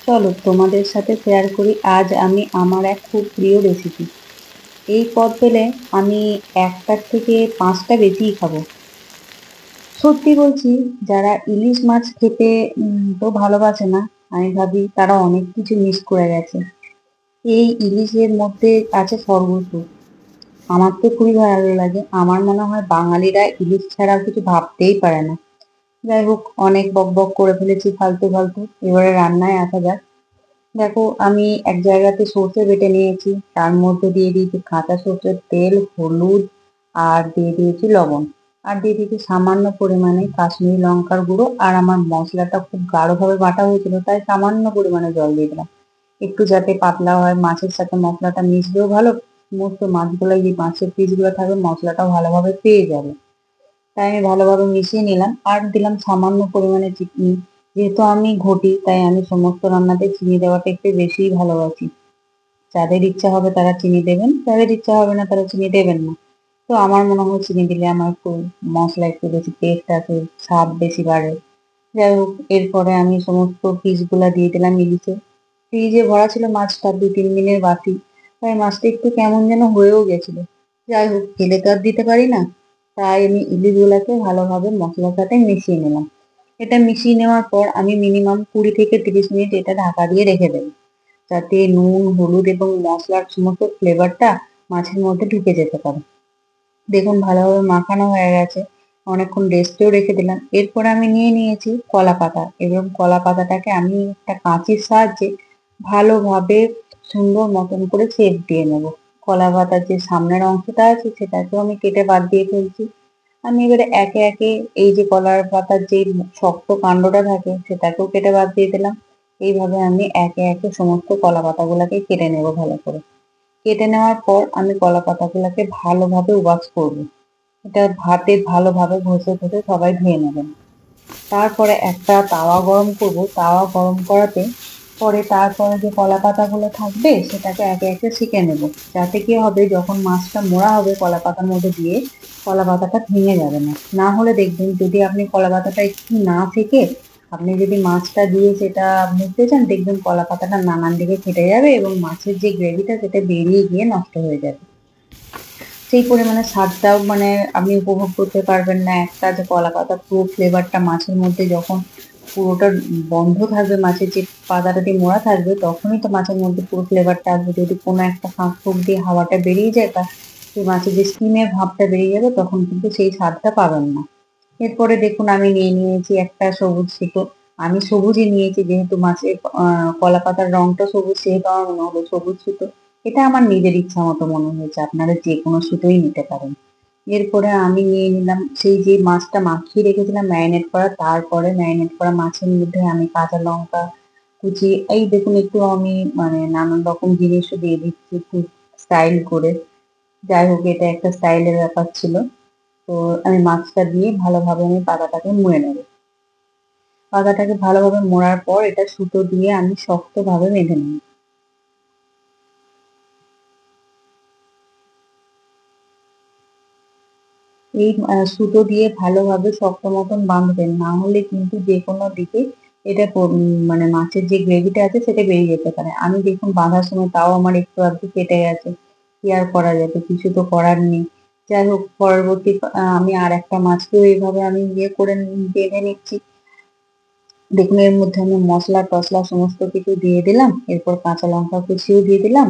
চলো তোমাদের সাথে শেয়ার করি আজ আমি আমার এক খুব প্রিয় রেসিপি। এই পদ পেলে আমি একটার থেকে পাঁচটা বেশিই খাবো। সত্যি বলছি, যারা ইলিশ মাছ খেতে তো ভালোবাসে না, আমি ভাবি তারা অনেক কিছু মিস করে গেছে। এই ইলিশের মধ্যে আছে সর্বস্ব। আমার তো খুবই ভালো লাগে, আমার মনে হয় বাঙালিরা ইলিশ ছাড়া কিছু ভাবতেই পারে না। যাই হোক, অনেক বক বক করে ফেলেছি ফালতু ফালতু, এবারে রান্নায় আসা যাক। দেখো, আমি এক জায়গাতে সর্ষে বেটে নিয়েছি, তার মধ্যে দিয়ে দিয়েছি কাঁচা সর্ষের তেল, হলুদ, আর দিয়ে দিয়েছি লবণ, আর দিয়ে দিয়েছি সামান্য পরিমাণে কাশ্মীরি লঙ্কার গুঁড়ো। আর আমার মশলাটা খুব গাঢ়ভাবে বাটা হয়েছিল, তাই সামান্য পরিমাণে জল দিয়ে দিলাম, একটু যাতে পাতলা হয়, মাছের সাথে মশলাটা মিশবেও ভালো। সমস্ত মাছগুলো, যে মাছের পিসগুলো থাকবে, মশলাটাও ভালোভাবে পেয়ে যাবে। তাই আমি ভালোভাবে মিশিয়ে নিলাম, আর দিলাম সামান্য পরিমাণে চিনি। যেহেতু আমি ঘটি, তাই আমি সমস্ত রান্নাতে চিনি দেওয়াটা একটু বেশিই ভালোবাসি। যাদের ইচ্ছা হবে তারা চিনি দেবেন, যাদের ইচ্ছা হবে না তারা চিনি দেবেন না। তো আমার মনে হয় চিনি দিলে আমার একটু মশলা একটু বেশি টেস্ট আছে, স্বাদ বেশি বাড়ে। যাই হোক, এরপরে আমি সমস্ত পিসগুলা দিয়ে দিলাম ইলিশে। ফ্রিজে ভরা ছিল মাছটা 2-3 দিনের বাসি, তাই মাছটা একটু কেমন যেন হয়েও গেছিল। যাই হোক, ফেলে তো আর দিতে পারি না, তাই আমি ইলিশগুলাকে ভালোভাবে মশলার সাথে মিশিয়ে নিলাম। এটা মিশিয়ে নেওয়ার পর আমি মিনিমাম 20 থেকে 30 মিনিট এটা ঢাকা দিয়ে রেখে দেবো, যাতে নুন, হলুদ এবং মশলার সমস্ত ফ্লেভারটা মাছের মধ্যে ঢুকে যেতে পারে। দেখুন, ভালোভাবে মাখানো হয়ে গেছে, অনেকক্ষণ রেস্টেও রেখে দিলাম। এরপরে আমি নিয়ে নিয়েছি কলা পাতা, এবং কলা পাতাটাকে আমি একটা কাঁচির সাহায্যে ভালোভাবে সুন্দর মতন করে শেপ দিয়ে নেব। কলা পাতার যে সামনের অংশটা আছে সেটাকেও আমি কেটে বাদ দিয়ে ফেলছি। আমি এবারে একে একে এই যে কলার পাতার যে শক্ত কাণ্ডটা থাকে সেটাকেও কেটে বাদ দিয়ে দিলাম। এইভাবে আমি একে একে সমস্ত কলা পাতাগুলোকে কেটে নেব ভালো করে। কেটে নেওয়ার পর আমি কলা পাতাগুলোকে ভালোভাবে ওয়াশ করবো। এটা ভাতে ভালোভাবে ঘষে ঘষে সবাই ধুয়ে নেবেন। তারপরে একটা তাওয়া গরম করব, তাওয়া গরম করাতে পরে তারপরে যে কলা পাতাগুলো থাকবে সেটাকে একে একে সেঁকে নেব। যাতে কি হবে, যখন মাছটা মোড়া হবে কলা পাতার মধ্যে দিয়ে, কলা পাতাটা ভেঙে যাবে না। না হলে দেখবেন, যদি আপনি কলা পাতাটা একটু না সেঁকে আপনি যদি মাছটা দিয়ে সেটা মুড়তে চান, দেখবেন কলা পাতাটা নানান দিকে ফেটে যাবে এবং মাছের যে গ্রেভিটা সেটা বেরিয়ে গিয়ে নষ্ট হয়ে যাবে। সেই পরিমাণে স্বাদটাও আপনি উপভোগ করতে পারবেন না। একটা যে কলা পাতা পুরো ফ্লেভারটা মাছের মধ্যে যখন পুরোটা বন্ধ থাকবে, মাছের যে পাতাটা দিয়ে মোড়া থাকবে, তখনই তো মাছের মধ্যে পুরো ফ্লেভারটা আসবে। যদি কোনো একটা ফাঁক ফুক দিয়ে হাওয়াটা বেরিয়ে যায়, তা সেই মাছের যে স্টিমের ভাবটা বেরিয়ে যাবে, তখন কিন্তু সেই স্বাদটা পাবেন না। এরপরে দেখুন, আমি নিয়ে নিয়েছি একটা সবুজ সুতো। আমি সবুজই নিয়েছি, যেহেতু মাছের কলা পাতার রংটা সবুজ, সেহেতু আমার মনে হলো সবুজ সুতো। এটা আমার নিজের ইচ্ছা মতো মনে হয়েছে, আপনারা যে কোনো সুতোই নিতে পারেন। এরপরে আমি নিয়ে নিলাম সেই যে মাছটা মাখিয়ে রেখেছিলাম ম্যারিনেট করা, তারপরে ম্যারিনেট করা মাছের মধ্যে আমি কাঁচা লঙ্কা কুচি, এই দেখুন একটু আমি নানান রকম জিনিসও দিয়ে দিচ্ছি একটু স্টাইল করে। যাই হোক, এটা একটা স্টাইলের ব্যাপার ছিল। তো আমি মাছটা দিয়ে ভালোভাবে আমি পাতাটাকে মুড়ে নেব। পাতাটাকে ভালোভাবে মোড়ার পর এটা সুতো দিয়ে আমি শক্তভাবে বেঁধে নেব। এই সুতো দিয়ে ভালোভাবে শক্ত মতন বাঁধবেন, না হলে কিন্তু যে কোনো দিকে এটা মাছের যে গ্রেভিটা আছে সেটা বেরিয়ে যেতে পারে। আমি দেখুন বাঁধার সময় তাও আমার একটু আধটু কেটে গেছে, কি আর করা যাবে, কিছু তো করার নেই। যাই হোক, পরবর্তী আমি আর একটা মাছকেও এইভাবে আমি করে বেঁধে নিচ্ছি। দেখুন, এর মধ্যে আমি মশলা টসলা সমস্ত কিছু দিয়ে দিলাম, এরপর কাঁচা লঙ্কা কুচিও দিয়ে দিলাম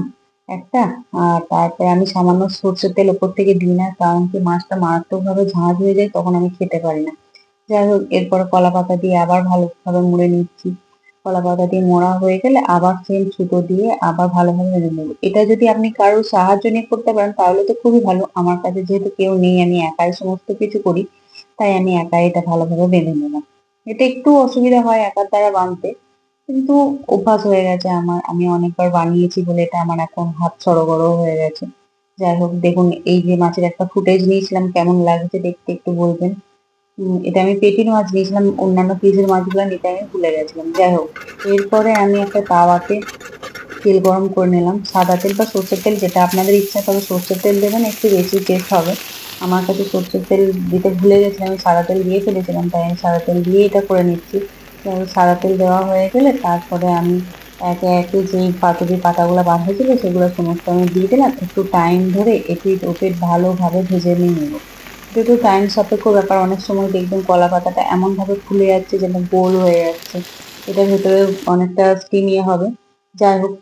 একটা। আর তারপরে আমি সামান্য সর্ষের তেল ওপর থেকে দিই না, কারণ কি মাছটা মারাত্মক ভাবে ঝাঁঝ হয়ে যায়, তখন আমি খেতে পারি না। যাই হোক, এরপরে কলা পাতা দিয়ে আবার ভালোভাবে মুড়ে নিচ্ছি। কলা পাতা দিয়ে মোড়া হয়ে গেলে আবার সেম সুতো দিয়ে আবার ভালোভাবে বেঁধে নেবো। এটা যদি আপনি কারোর সাহায্য নিয়ে করতে পারেন তাহলে তো খুবই ভালো। আমার কাছে যেহেতু কেউ নেই, আমি একাই সমস্ত কিছু করি, তাই আমি একাই এটা ভালোভাবে বেঁধে নিলাম। এটা একটু অসুবিধা হয় একার দ্বারা বানতে, কিন্তু অভ্যাস হয়ে গেছে আমার, আমি অনেকবার বানিয়েছি বলে এটা আমার এখন হাত সড়গড় হয়ে গেছে। যাই হোক, দেখুন এই যে মাছের একটা ফুটেজ নিয়েছিলাম, কেমন লাগছে দেখতে একটু বলবেন। এটা আমি পেটির মাছ নিয়েছিলাম, অন্যান্য পিসের মাছগুলো নিতে আমি ভুলে গেছিলাম। যাই হোক, এরপরে আমি একটা তাওয়াতে তেল গরম করে নিলাম, সাদা তেল বা সর্ষের তেল, যেটা আপনাদের ইচ্ছা, তবে সর্ষের তেল দেবেন, একটু বেশি টেস্ট হবে। আমার কাছে সর্ষের তেল দিতে ভুলে গেছিলাম, আমি সাদা তেল দিয়ে ফেলেছিলাম, তাই আমি সাদা তেল দিয়ে এটা করে নিচ্ছি। সাদা তেল দেওয়া হয়ে গেলে তারপরে আমি একে একে যেই পাতুরি পাতাগুলো বার হয়েছিল সেগুলো সমস্ত আমি দিয়ে দিলাম, একটু টাইম ধরে এপিট ওপিট ভালোভাবে ভেজে নিয়ে নেবো। এটা একটু টাইম সাপেক্ষ ব্যাপার, অনেক সময় দেখবেন কলা পাতাটা এমন ভাবে ফুলে যাচ্ছে যেন গোল হয়ে যাচ্ছে, এটার ভেতরে অনেকটা স্টিমিয়ে হবে। যাই হোক,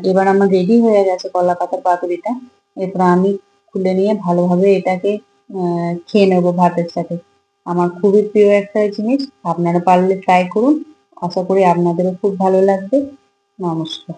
এবার আমার রেডি হয়ে গেছে কলা পাতার পাতুরিটা। এরপর আমি খুলে নিয়ে ভালোভাবে এটাকে খেয়ে নেবো ভাতের সাথে। আমার খুবই প্রিয় একটা জিনিস, আপনারা পারলে ট্রাই করুন। আশা করি আপনাদেরও খুব ভালো লাগবে। নমস্কার।